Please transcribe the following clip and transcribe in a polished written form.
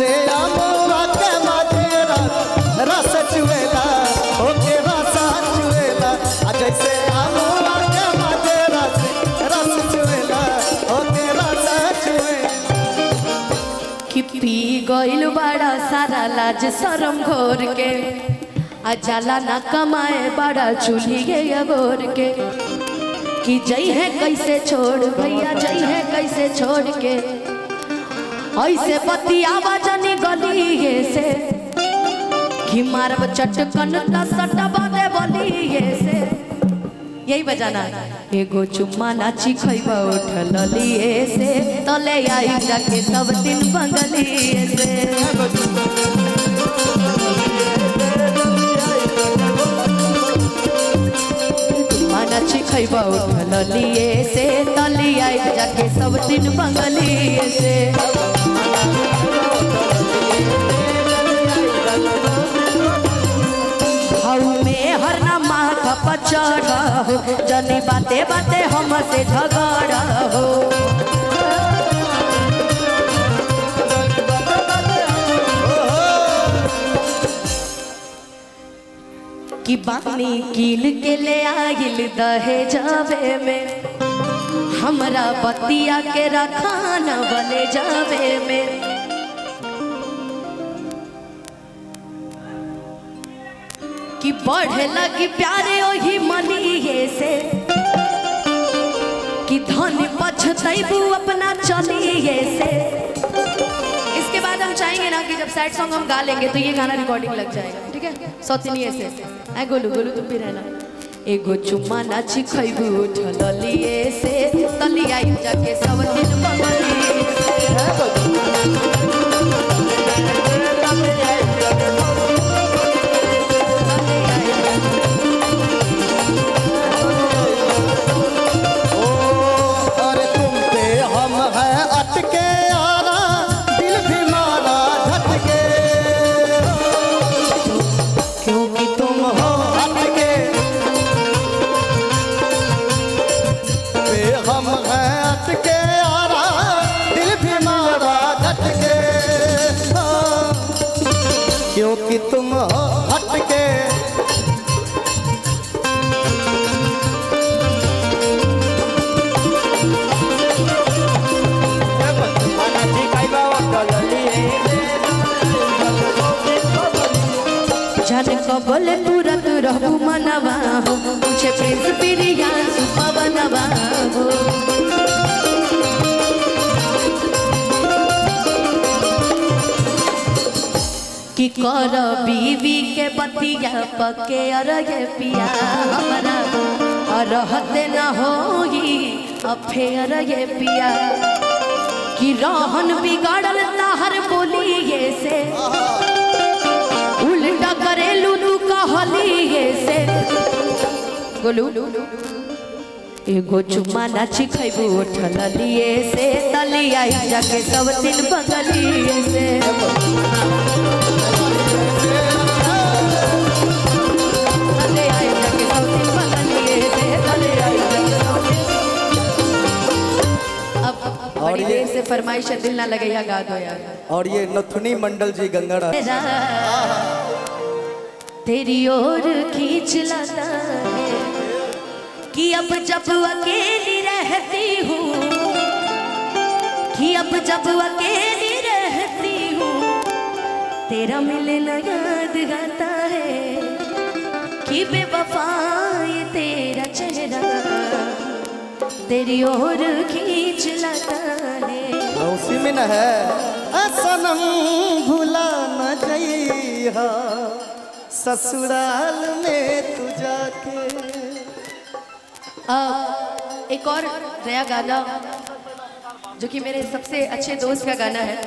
जैसे आमवा के मजेरा रस चुएला ओके रस चुएला जैसे आमवा के मजेरा रस चुएला ओके रस चुएला कि पी गइल बड़ा सारा लाज शरम घोर के आ जाला ना कमाए बड़ा चूल्ही गोर के कि जई है कैसे छोड़ भैया जई है कैसे छोड़ के ऐसे बतियावा जनी गली से कि मारब चटकन सटबा दे बली से यही बजाना एगो चुम्मा नाची खैबा उठल लिए से तले आई जाके सब दिन बंगली से नाची खैबा उठल लिए से तली आई जाके सब दिन बंगली से में हर नमा का पचड़ा हो जनी बाते बाते हमसे झगड़ा हो कि बानी कील के ले आगिल दहेजावे में हमरा बतिया के रखाना बले जावे में कि बढ़े लगी प्यारे ओही मनिए से कि धन पछतैबू अपना चलिए से। इसके बाद हम चाहेंगे ना कि जब सैड सॉन्ग हम गा लेंगे तो ये गाना रिकॉर्डिंग लग जाएगा, ठीक है? सौतनिए से ऐ गोलू गोलू तुम भी रहना। एगो चुम्मा नाची खैबू उठल लिए से तली आई जाके सब दिन बंगली क्योंकि तुम हटके जाने कबल तुरंत रहू मनवा हो मुझे प्रिंस प्रिया सुपवनवा हो कि कर बीवी के बतिया पके अरगे पिया हमारा रहते न होगी अफेयर ये पिया कि रहन बिगाड़ल ताहर बोलिए से उल्टा करेलू तू कहलिए से गोलू एगो चुम्मा नाची खैबू उठल लिए से तली आई जाके सब दिन बगलिए से और ये से फरमाइश दिल ना लगे या गा दो यार। और ये नथुनी मंडल जी गंगड़ा तेरी ओर खींच लाता है कि अब जब अकेली रहती हूँ कि अब जब अकेली रहती हूँ तेरा मिलना याद आता है कि बेवफा ये तेरा चेहरा तेरी ओर खींच लाता है। उसी में न है सनम भुला न जइहा ससुराल में तू जाके। एक और नया गाना जो कि मेरे सबसे अच्छे दोस्त का गाना है